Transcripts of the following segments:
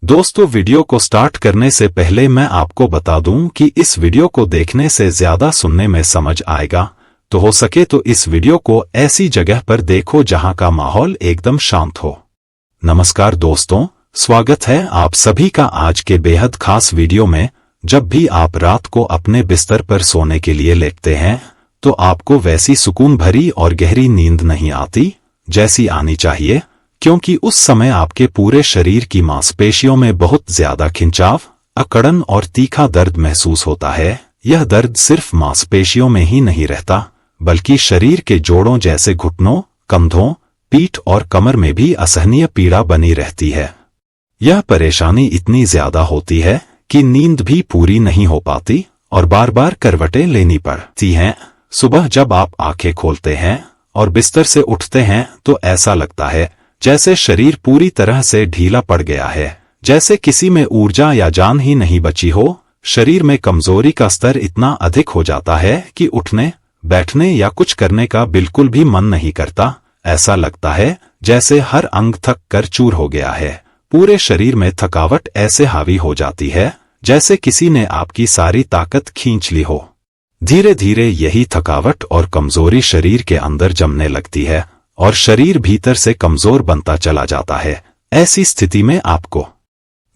दोस्तों, वीडियो को स्टार्ट करने से पहले मैं आपको बता दूं कि इस वीडियो को देखने से ज्यादा सुनने में समझ आएगा, तो हो सके तो इस वीडियो को ऐसी जगह पर देखो जहां का माहौल एकदम शांत हो। नमस्कार दोस्तों, स्वागत है आप सभी का आज के बेहद खास वीडियो में। जब भी आप रात को अपने बिस्तर पर सोने के लिए लेटते हैं तो आपको वैसी सुकून भरी और गहरी नींद नहीं आती जैसी आनी चाहिए, क्योंकि उस समय आपके पूरे शरीर की मांसपेशियों में बहुत ज्यादा खिंचाव, अकड़न और तीखा दर्द महसूस होता है। यह दर्द सिर्फ मांसपेशियों में ही नहीं रहता, बल्कि शरीर के जोड़ों जैसे घुटनों, कंधों, पीठ और कमर में भी असहनीय पीड़ा बनी रहती है। यह परेशानी इतनी ज्यादा होती है कि नींद भी पूरी नहीं हो पाती और बार बार करवटें लेनी पड़ती हैं। सुबह जब आप आंखें खोलते हैं और बिस्तर से उठते हैं तो ऐसा लगता है जैसे शरीर पूरी तरह से ढीला पड़ गया है, जैसे किसी में ऊर्जा या जान ही नहीं बची हो। शरीर में कमजोरी का स्तर इतना अधिक हो जाता है कि उठने, बैठने या कुछ करने का बिल्कुल भी मन नहीं करता। ऐसा लगता है जैसे हर अंग थक कर चूर हो गया है। पूरे शरीर में थकावट ऐसे हावी हो जाती है जैसे किसी ने आपकी सारी ताकत खींच ली हो। धीरे धीरे यही थकावट और कमजोरी शरीर के अंदर जमने लगती है और शरीर भीतर से कमजोर बनता चला जाता है। ऐसी स्थिति में आपको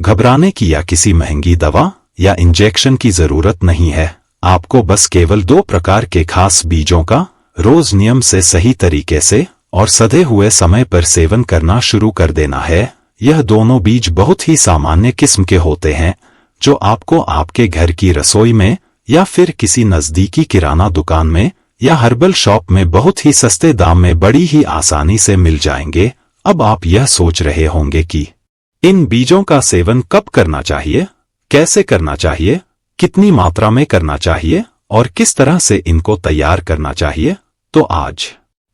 घबराने की या किसी महंगी दवा या इंजेक्शन की जरूरत नहीं है। आपको बस केवल 2 प्रकार के खास बीजों का रोज नियम से सही तरीके से और सधे हुए समय पर सेवन करना शुरू कर देना है। यह दोनों बीज बहुत ही सामान्य किस्म के होते हैं, जो आपको आपके घर की रसोई में या फिर किसी नजदीकी किराना दुकान में या हर्बल शॉप में बहुत ही सस्ते दाम में बड़ी ही आसानी से मिल जाएंगे। अब आप यह सोच रहे होंगे कि इन बीजों का सेवन कब करना चाहिए, कैसे करना चाहिए, कितनी मात्रा में करना चाहिए और किस तरह से इनको तैयार करना चाहिए। तो आज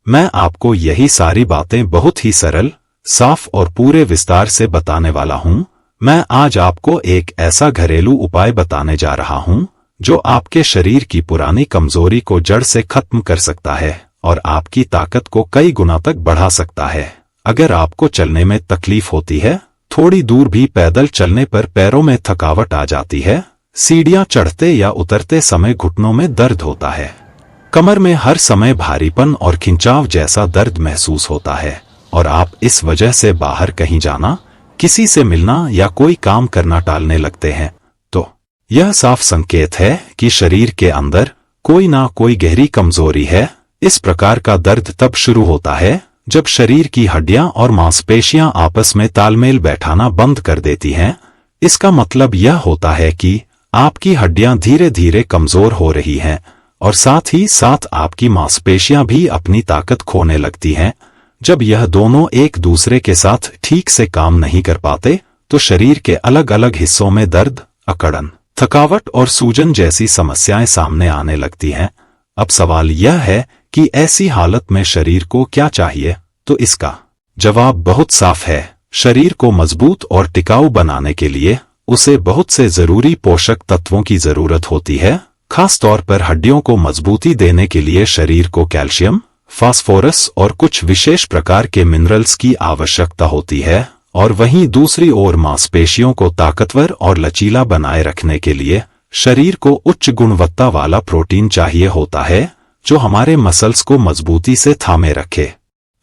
मैं आपको यही सारी बातें बहुत ही सरल, साफ और पूरे विस्तार से बताने वाला हूं। मैं आज आपको एक ऐसा घरेलू उपाय बताने जा रहा हूं जो आपके शरीर की पुरानी कमजोरी को जड़ से खत्म कर सकता है और आपकी ताकत को कई गुना तक बढ़ा सकता है। अगर आपको चलने में तकलीफ होती है, थोड़ी दूर भी पैदल चलने पर पैरों में थकावट आ जाती है, सीढ़ियां चढ़ते या उतरते समय घुटनों में दर्द होता है, कमर में हर समय भारीपन और खिंचाव जैसा दर्द महसूस होता है और आप इस वजह से बाहर कहीं जाना, किसी से मिलना या कोई काम करना टालने लगते हैं, तो यह साफ संकेत है कि शरीर के अंदर कोई ना कोई गहरी कमजोरी है। इस प्रकार का दर्द तब शुरू होता है जब शरीर की हड्डियां और मांसपेशियां आपस में तालमेल बैठाना बंद कर देती हैं। इसका मतलब यह होता है कि आपकी हड्डियां धीरे धीरे कमजोर हो रही हैं और साथ ही साथ आपकी मांसपेशियां भी अपनी ताकत खोने लगती हैं। जब यह दोनों एक दूसरे के साथ ठीक से काम नहीं कर पाते तो शरीर के अलग अलग हिस्सों में दर्द, अकड़न, थकावट और सूजन जैसी समस्याएं सामने आने लगती हैं। अब सवाल यह है कि ऐसी हालत में शरीर को क्या चाहिए, तो इसका जवाब बहुत साफ है। शरीर को मजबूत और टिकाऊ बनाने के लिए उसे बहुत से जरूरी पोषक तत्वों की जरूरत होती है। खास तौर पर हड्डियों को मजबूती देने के लिए शरीर को कैल्शियम, फास्फोरस और कुछ विशेष प्रकार के मिनरल्स की आवश्यकता होती है, और वहीं दूसरी ओर मांसपेशियों को ताकतवर और लचीला बनाए रखने के लिए शरीर को उच्च गुणवत्ता वाला प्रोटीन चाहिए होता है, जो हमारे मसल्स को मजबूती से थामे रखे।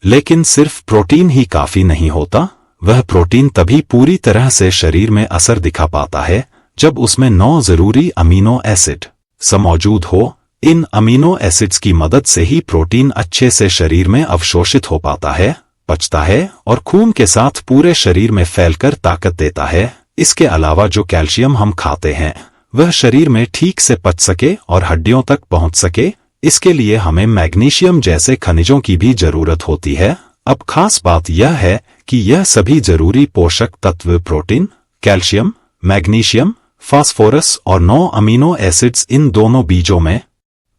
लेकिन सिर्फ प्रोटीन ही काफी नहीं होता। वह प्रोटीन तभी पूरी तरह से शरीर में असर दिखा पाता है जब उसमें 9 जरूरी अमीनो एसिड मौजूद हो। इन अमीनो एसिड्स की मदद से ही प्रोटीन अच्छे से शरीर में अवशोषित हो पाता है, पचता है और खून के साथ पूरे शरीर में फैलकर ताकत देता है। इसके अलावा जो कैल्शियम हम खाते हैं वह शरीर में ठीक से पच सके और हड्डियों तक पहुंच सके, इसके लिए हमें मैग्नीशियम जैसे खनिजों की भी जरूरत होती है। अब खास बात यह है कि यह सभी जरूरी पोषक तत्व प्रोटीन, कैल्शियम, मैग्नीशियम, फास्फोरस और 9 अमीनो एसिड्स इन दोनों बीजों में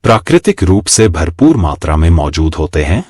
प्राकृतिक रूप से भरपूर मात्रा में मौजूद होते हैं।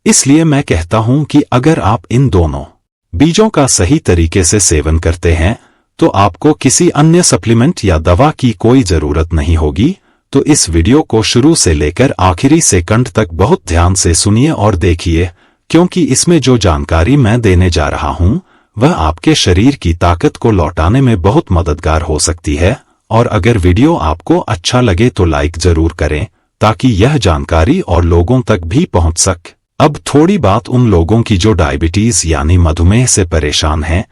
इसलिए मैं कहता हूं कि अगर आप इन दोनों बीजों का सही तरीके से सेवन करते हैं तो आपको किसी अन्य सप्लीमेंट या दवा की कोई जरूरत नहीं होगी। तो इस वीडियो को शुरू से लेकर आखिरी सेकंड तक बहुत ध्यान से सुनिए और देखिए, क्योंकि इसमें जो जानकारी मैं देने जा रहा हूं वह आपके शरीर की ताकत को लौटाने में बहुत मददगार हो सकती है। और अगर वीडियो आपको अच्छा लगे तो लाइक जरूर करें ताकि यह जानकारी और लोगों तक भी पहुंच सके। अब थोड़ी बात उन लोगों की जो डायबिटीज यानी मधुमेह से परेशान हैं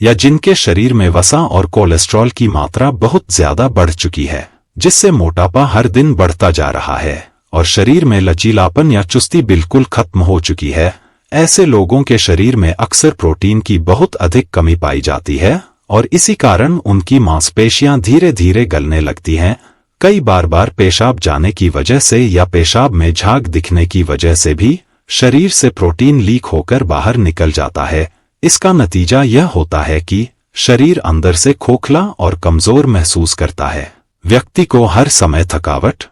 या जिनके शरीर में वसा और कोलेस्ट्रॉल की मात्रा बहुत ज्यादा बढ़ चुकी है, जिससे मोटापा हर दिन बढ़ता जा रहा है और शरीर में लचीलापन या चुस्ती बिल्कुल खत्म हो चुकी है। ऐसे लोगों के शरीर में अक्सर प्रोटीन की बहुत अधिक कमी पाई जाती है और इसी कारण उनकी मांसपेशियां धीरे धीरे गलने लगती हैं। कई बार पेशाब जाने की वजह से या पेशाब में झाग दिखने की वजह से भी शरीर से प्रोटीन लीक होकर बाहर निकल जाता है। इसका नतीजा यह होता है कि शरीर अंदर से खोखला और कमजोर महसूस करता है। व्यक्ति को हर समय थकावट,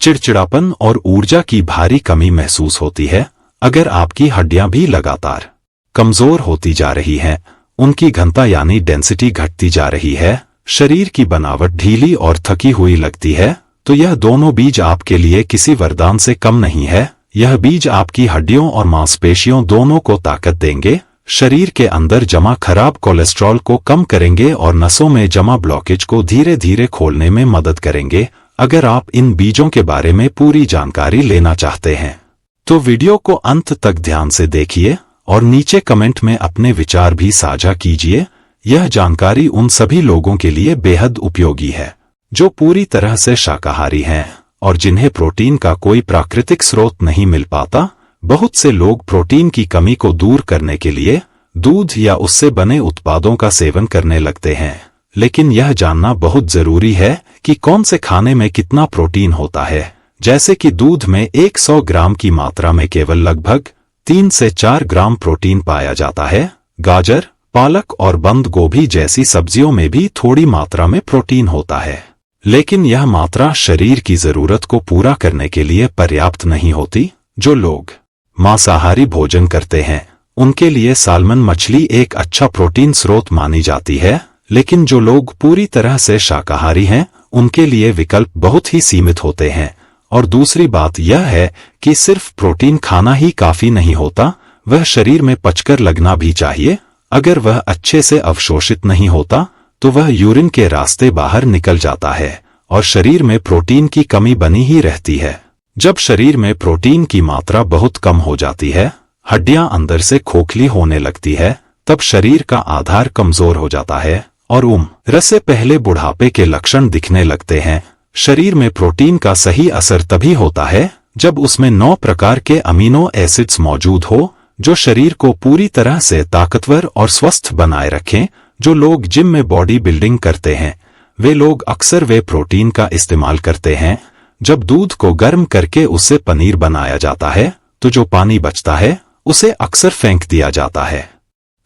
चिड़चिड़ापन और ऊर्जा की भारी कमी महसूस होती है। अगर आपकी हड्डियां भी लगातार कमजोर होती जा रही हैं, उनकी घनता यानी डेंसिटी घटती जा रही है, शरीर की बनावट ढीली और थकी हुई लगती है, तो यह दोनों बीज आपके लिए किसी वरदान से कम नहीं है। यह बीज आपकी हड्डियों और मांसपेशियों दोनों को ताकत देंगे, शरीर के अंदर जमा खराब कोलेस्ट्रॉल को कम करेंगे और नसों में जमा ब्लॉकेज को धीरे धीरे खोलने में मदद करेंगे। अगर आप इन बीजों के बारे में पूरी जानकारी लेना चाहते हैं तो वीडियो को अंत तक ध्यान से देखिए और नीचे कमेंट में अपने विचार भी साझा कीजिए। यह जानकारी उन सभी लोगों के लिए बेहद उपयोगी है जो पूरी तरह से शाकाहारी हैं और जिन्हें प्रोटीन का कोई प्राकृतिक स्रोत नहीं मिल पाता। बहुत से लोग प्रोटीन की कमी को दूर करने के लिए दूध या उससे बने उत्पादों का सेवन करने लगते हैं, लेकिन यह जानना बहुत जरूरी है कि कौन से खाने में कितना प्रोटीन होता है। जैसे कि दूध में 100 ग्राम की मात्रा में केवल लगभग 3 से 4 ग्राम प्रोटीन पाया जाता है। गाजर, पालक और बंद गोभी जैसी सब्जियों में भी थोड़ी मात्रा में प्रोटीन होता है, लेकिन यह मात्रा शरीर की जरूरत को पूरा करने के लिए पर्याप्त नहीं होती। जो लोग मांसाहारी भोजन करते हैं उनके लिए साल्मन मछली एक अच्छा प्रोटीन स्रोत मानी जाती है, लेकिन जो लोग पूरी तरह से शाकाहारी हैं उनके लिए विकल्प बहुत ही सीमित होते हैं। और दूसरी बात यह है कि सिर्फ प्रोटीन खाना ही काफी नहीं होता, वह शरीर में पचकर लगना भी चाहिए। अगर वह अच्छे से अवशोषित नहीं होता तो वह यूरिन के रास्ते बाहर निकल जाता है और शरीर में प्रोटीन की कमी बनी ही रहती है। जब शरीर में प्रोटीन की मात्रा बहुत कम हो जाती है, हड्डियां अंदर से खोखली होने लगती है, तब शरीर का आधार कमजोर हो जाता है और उम्र से पहले बुढ़ापे के लक्षण दिखने लगते हैं। शरीर में प्रोटीन का सही असर तभी होता है जब उसमें 9 प्रकार के अमीनो एसिड्स मौजूद हो जो शरीर को पूरी तरह से ताकतवर और स्वस्थ बनाए रखें। जो लोग जिम में बॉडी बिल्डिंग करते हैं वे लोग अक्सर वे प्रोटीन का इस्तेमाल करते हैं। जब दूध को गर्म करके उससे पनीर बनाया जाता है तो जो पानी बचता है उसे अक्सर फेंक दिया जाता है,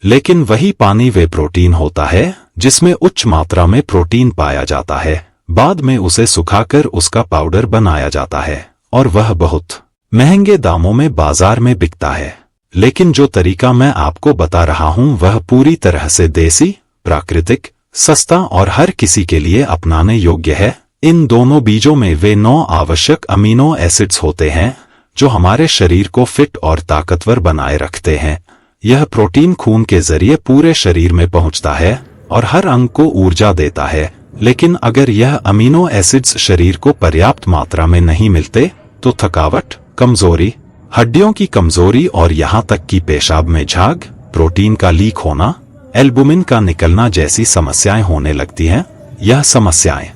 लेकिन वही पानी वे प्रोटीन होता है जिसमें उच्च मात्रा में प्रोटीन पाया जाता है। बाद में उसे सुखाकर उसका पाउडर बनाया जाता है और वह बहुत महंगे दामों में बाजार में बिकता है। लेकिन जो तरीका मैं आपको बता रहा हूं वह पूरी तरह से देसी, प्राकृतिक, सस्ता और हर किसी के लिए अपनाने योग्य है। इन दोनों बीजों में वे 9 आवश्यक अमीनो एसिड्स होते हैं जो हमारे शरीर को फिट और ताकतवर बनाए रखते हैं। यह प्रोटीन खून के जरिए पूरे शरीर में पहुंचता है और हर अंग को ऊर्जा देता है, लेकिन अगर यह अमीनो एसिड्स शरीर को पर्याप्त मात्रा में नहीं मिलते तो थकावट, कमजोरी, हड्डियों की कमजोरी और यहाँ तक कि पेशाब में झाग, प्रोटीन का लीक होना, एल्बुमिन का निकलना जैसी समस्याएं होने लगती हैं। यह समस्याएं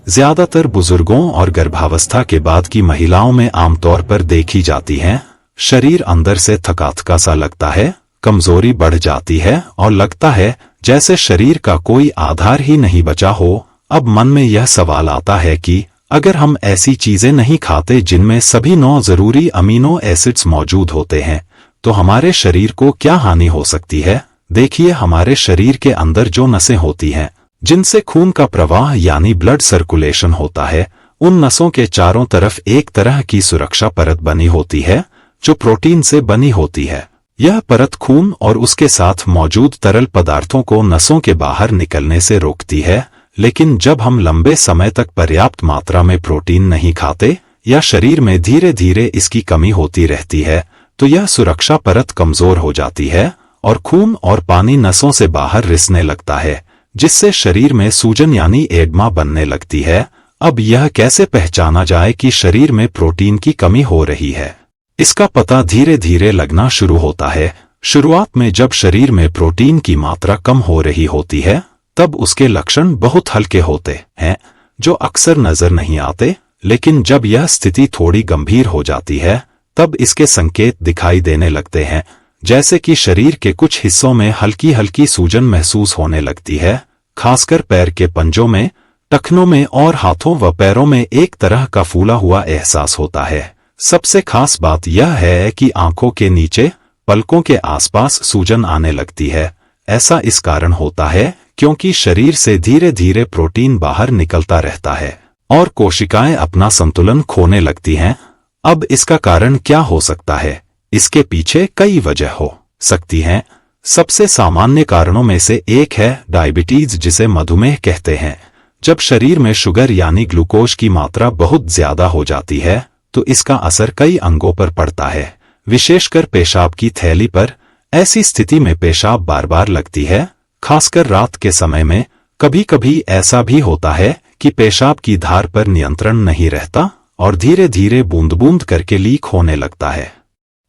ज्यादातर बुजुर्गों और गर्भावस्था के बाद की महिलाओं में आमतौर पर देखी जाती हैं। शरीर अंदर से थका सा लगता है, कमजोरी बढ़ जाती है और लगता है जैसे शरीर का कोई आधार ही नहीं बचा हो। अब मन में यह सवाल आता है कि अगर हम ऐसी चीजें नहीं खाते जिनमें सभी 9 जरूरी अमीनो एसिड्स मौजूद होते हैं तो हमारे शरीर को क्या हानि हो सकती है। देखिए, हमारे शरीर के अंदर जो नसें होती हैं जिनसे खून का प्रवाह यानी ब्लड सर्कुलेशन होता है, उन नसों के चारों तरफ एक तरह की सुरक्षा परत बनी होती है जो प्रोटीन से बनी होती है। यह परत खून और उसके साथ मौजूद तरल पदार्थों को नसों के बाहर निकलने से रोकती है। लेकिन जब हम लंबे समय तक पर्याप्त मात्रा में प्रोटीन नहीं खाते या शरीर में धीरे धीरे इसकी कमी होती रहती है तो यह सुरक्षा परत कमजोर हो जाती है और खून और पानी नसों से बाहर रिसने लगता है, जिससे शरीर में सूजन यानी एडमा बनने लगती है। अब यह कैसे पहचाना जाए कि शरीर में प्रोटीन की कमी हो रही है? इसका पता धीरे धीरे लगना शुरू होता है। शुरुआत में जब शरीर में प्रोटीन की मात्रा कम हो रही होती है, तब उसके लक्षण बहुत हल्के होते हैं, जो अक्सर नजर नहीं आते। लेकिन जब यह स्थिति थोड़ी गंभीर हो जाती है, तब इसके संकेत दिखाई देने लगते हैं, जैसे कि शरीर के कुछ हिस्सों में हल्की हल्की सूजन महसूस होने लगती है, खासकर पैर के पंजों में, टखनों में और हाथों व पैरों में एक तरह का फूला हुआ एहसास होता है। सबसे खास बात यह है कि आंखों के नीचे, पलकों के आसपास सूजन आने लगती है। ऐसा इस कारण होता है क्योंकि शरीर से धीरे धीरे प्रोटीन बाहर निकलता रहता है और कोशिकाएं अपना संतुलन खोने लगती हैं। अब इसका कारण क्या हो सकता है? इसके पीछे कई वजह हो सकती हैं। सबसे सामान्य कारणों में से एक है डायबिटीज, जिसे मधुमेह कहते हैं। जब शरीर में शुगर यानी ग्लूकोज की मात्रा बहुत ज्यादा हो जाती है, तो इसका असर कई अंगों पर पड़ता है, विशेषकर पेशाब की थैली पर। ऐसी स्थिति में पेशाब बार बार लगती है, खासकर रात के समय में। कभी कभी ऐसा भी होता है कि पेशाब की धार पर नियंत्रण नहीं रहता और धीरे धीरे बूंद बूंद करके लीक होने लगता है।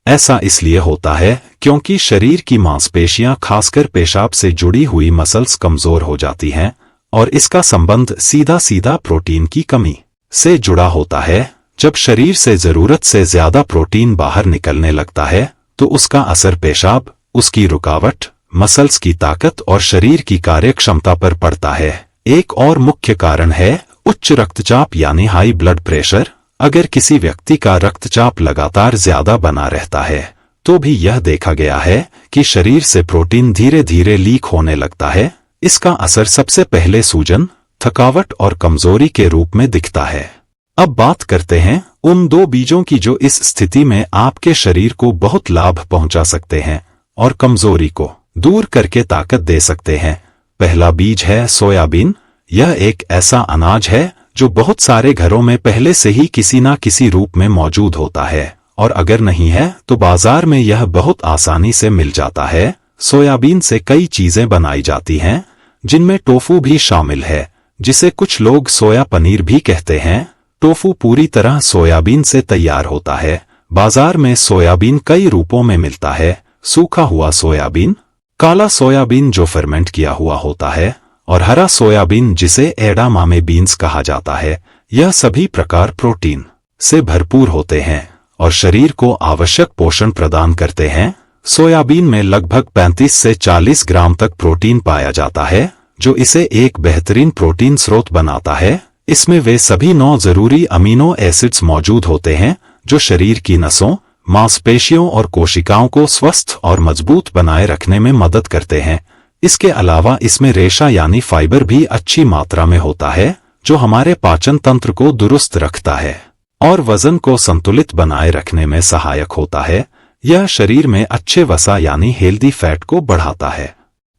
ऐसा इसलिए होता है क्योंकि शरीर की मांसपेशियां, खासकर पेशाब से जुड़ी हुई मसल्स, कमजोर हो जाती हैं और इसका संबंध सीधा सीधा प्रोटीन की कमी से जुड़ा होता है। जब शरीर से जरूरत से ज्यादा प्रोटीन बाहर निकलने लगता है, तो उसका असर पेशाब, उसकी रुकावट, मसल्स की ताकत और शरीर की कार्यक्षमता पर पड़ता है। एक और मुख्य कारण है उच्च रक्तचाप यानी हाई ब्लड प्रेशर। अगर किसी व्यक्ति का रक्तचाप लगातार ज्यादा बना रहता है, तो भी यह देखा गया है कि शरीर से प्रोटीन धीरे धीरे लीक होने लगता है। इसका असर सबसे पहले सूजन, थकावट और कमजोरी के रूप में दिखता है। अब बात करते हैं उन दो बीजों की जो इस स्थिति में आपके शरीर को बहुत लाभ पहुंचा सकते हैं और कमजोरी को दूर करके ताकत दे सकते हैं। पहला बीज है सोयाबीन। यह एक ऐसा अनाज है जो बहुत सारे घरों में पहले से ही किसी ना किसी रूप में मौजूद होता है, और अगर नहीं है तो बाजार में यह बहुत आसानी से मिल जाता है। सोयाबीन से कई चीजें बनाई जाती हैं, जिनमें टोफू भी शामिल है, जिसे कुछ लोग सोया पनीर भी कहते हैं। टोफू पूरी तरह सोयाबीन से तैयार होता है। बाजार में सोयाबीन कई रूपों में मिलता है। सूखा हुआ सोयाबीन, काला सोयाबीन जो फर्मेंट किया हुआ होता है, और हरा सोयाबीन जिसे एडामामे बीन्स कहा जाता है। यह सभी प्रकार प्रोटीन से भरपूर होते हैं और शरीर को आवश्यक पोषण प्रदान करते हैं। सोयाबीन में लगभग 35 से 40 ग्राम तक प्रोटीन पाया जाता है, जो इसे एक बेहतरीन प्रोटीन स्रोत बनाता है। इसमें वे सभी 9 जरूरी अमीनो एसिड्स मौजूद होते हैं, जो शरीर की नसों, मांसपेशियों और कोशिकाओं को स्वस्थ और मजबूत बनाए रखने में मदद करते हैं। इसके अलावा इसमें रेशा यानी फाइबर भी अच्छी मात्रा में होता है, जो हमारे पाचन तंत्र को दुरुस्त रखता है और वजन को संतुलित बनाए रखने में सहायक होता है। यह शरीर में अच्छे वसा यानी हेल्दी फैट को बढ़ाता है,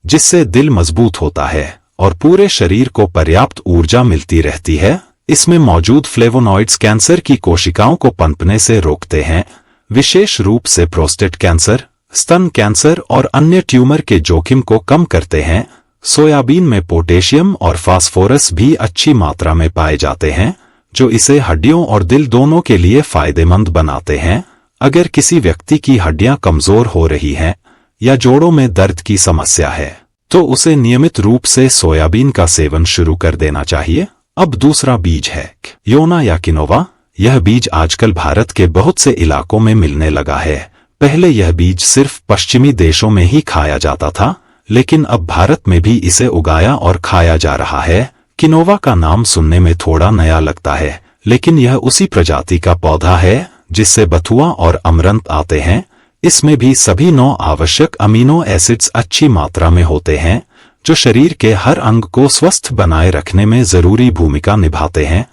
जिससे दिल मजबूत होता है और पूरे शरीर को पर्याप्त ऊर्जा मिलती रहती है। इसमें मौजूद फ्लेवोनॉइड्स कैंसर की कोशिकाओं को पनपने से रोकते हैं, विशेष रूप से प्रोस्टेट कैंसर, स्तन कैंसर और अन्य ट्यूमर के जोखिम को कम करते हैं। सोयाबीन में पोटेशियम और फास्फोरस भी अच्छी मात्रा में पाए जाते हैं, जो इसे हड्डियों और दिल दोनों के लिए फायदेमंद बनाते हैं। अगर किसी व्यक्ति की हड्डियां कमजोर हो रही हैं या जोड़ों में दर्द की समस्या है, तो उसे नियमित रूप से सोयाबीन का सेवन शुरू कर देना चाहिए। अब दूसरा बीज है क्विनोआ या किनोवा। यह बीज आजकल भारत के बहुत से इलाकों में मिलने लगा है। पहले यह बीज सिर्फ पश्चिमी देशों में ही खाया जाता था, लेकिन अब भारत में भी इसे उगाया और खाया जा रहा है। किनोवा का नाम सुनने में थोड़ा नया लगता है, लेकिन यह उसी प्रजाति का पौधा है जिससे बथुआ और अमरंत आते हैं। इसमें भी सभी 9 आवश्यक अमीनो एसिड्स अच्छी मात्रा में होते हैं, जो शरीर के हर अंग को स्वस्थ बनाए रखने में जरूरी भूमिका निभाते हैं।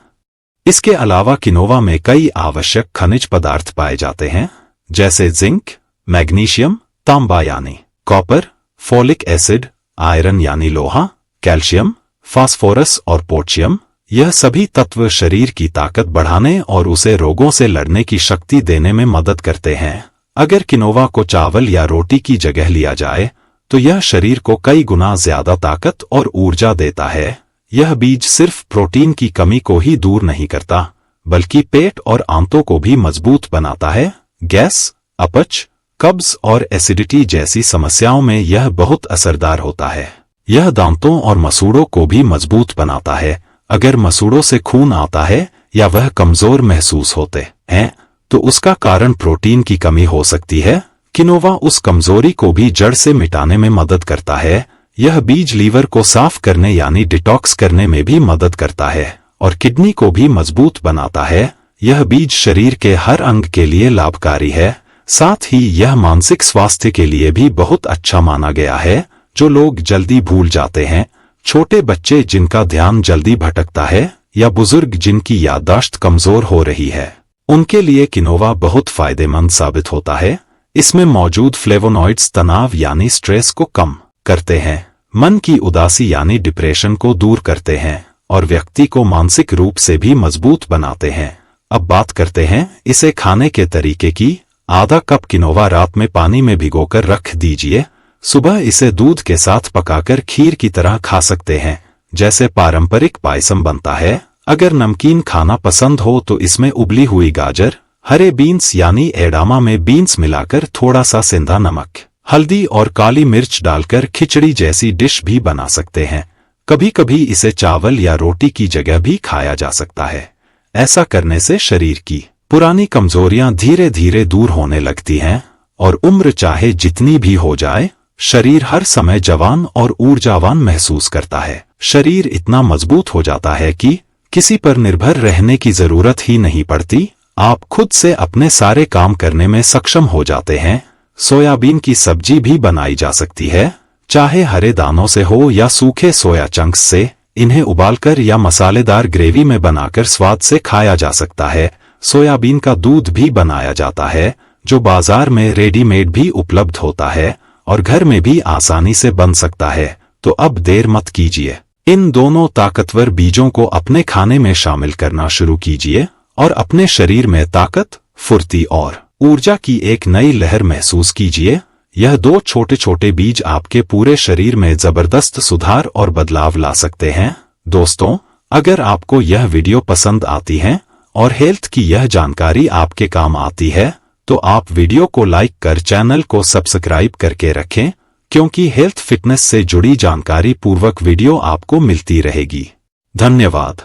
इसके अलावा किनोवा में कई आवश्यक खनिज पदार्थ पाए जाते हैं, जैसे जिंक, मैग्नीशियम, तांबा यानी कॉपर, फोलिक एसिड, आयरन यानी लोहा, कैल्शियम, फास्फोरस और पोटेशियम। यह सभी तत्व शरीर की ताकत बढ़ाने और उसे रोगों से लड़ने की शक्ति देने में मदद करते हैं। अगर किनोवा को चावल या रोटी की जगह लिया जाए तो यह शरीर को कई गुना ज्यादा ताकत और ऊर्जा देता है। यह बीज सिर्फ प्रोटीन की कमी को ही दूर नहीं करता बल्कि पेट और आंतों को भी मजबूत बनाता है। गैस, अपच, कब्ज और एसिडिटी जैसी समस्याओं में यह बहुत असरदार होता है। यह दांतों और मसूड़ों को भी मजबूत बनाता है। अगर मसूड़ों से खून आता है या वह कमजोर महसूस होते हैं तो उसका कारण प्रोटीन की कमी हो सकती है। किनोवा उस कमजोरी को भी जड़ से मिटाने में मदद करता है। यह बीज लीवर को साफ करने यानी डिटॉक्स करने में भी मदद करता है और किडनी को भी मजबूत बनाता है। यह बीज शरीर के हर अंग के लिए लाभकारी है। साथ ही यह मानसिक स्वास्थ्य के लिए भी बहुत अच्छा माना गया है। जो लोग जल्दी भूल जाते हैं, छोटे बच्चे जिनका ध्यान जल्दी भटकता है या बुजुर्ग जिनकी याददाश्त कमजोर हो रही है, उनके लिए किनोवा बहुत फायदेमंद साबित होता है। इसमें मौजूद फ्लेवोनॉइड्स तनाव यानी स्ट्रेस को कम करते हैं, मन की उदासी यानी डिप्रेशन को दूर करते हैं और व्यक्ति को मानसिक रूप से भी मजबूत बनाते हैं। अब बात करते हैं इसे खाने के तरीके की। आधा कप किनोवा रात में पानी में भिगोकर रख दीजिए। सुबह इसे दूध के साथ पकाकर खीर की तरह खा सकते हैं, जैसे पारंपरिक पायसम बनता है। अगर नमकीन खाना पसंद हो तो इसमें उबली हुई गाजर, हरे बीन्स यानी एडामा में बीन्स मिलाकर थोड़ा सा सेंधा नमक, हल्दी और काली मिर्च डालकर खिचड़ी जैसी डिश भी बना सकते हैं। कभी कभी इसे चावल या रोटी की जगह भी खाया जा सकता है। ऐसा करने से शरीर की पुरानी कमजोरियां धीरे धीरे दूर होने लगती हैं और उम्र चाहे जितनी भी हो जाए, शरीर हर समय जवान और ऊर्जावान महसूस करता है। शरीर इतना मजबूत हो जाता है कि किसी पर निर्भर रहने की जरूरत ही नहीं पड़ती। आप खुद से अपने सारे काम करने में सक्षम हो जाते हैं। सोयाबीन की सब्जी भी बनाई जा सकती है, चाहे हरे दानों से हो या सूखे सोया चंक्स से। इन्हें उबालकर या मसालेदार ग्रेवी में बनाकर स्वाद से खाया जा सकता है। सोयाबीन का दूध भी बनाया जाता है, जो बाजार में रेडीमेड भी उपलब्ध होता है और घर में भी आसानी से बन सकता है। तो अब देर मत कीजिए, इन दोनों ताकतवर बीजों को अपने खाने में शामिल करना शुरू कीजिए और अपने शरीर में ताकत, फुर्ती और ऊर्जा की एक नई लहर महसूस कीजिए। यह दो छोटे छोटे बीज आपके पूरे शरीर में जबरदस्त सुधार और बदलाव ला सकते हैं। दोस्तों, अगर आपको यह वीडियो पसंद आती है और हेल्थ की यह जानकारी आपके काम आती है तो आप वीडियो को लाइक कर चैनल को सब्सक्राइब करके रखें, क्योंकि हेल्थ फिटनेस से जुड़ी जानकारी पूर्वक वीडियो आपको मिलती रहेगी। धन्यवाद।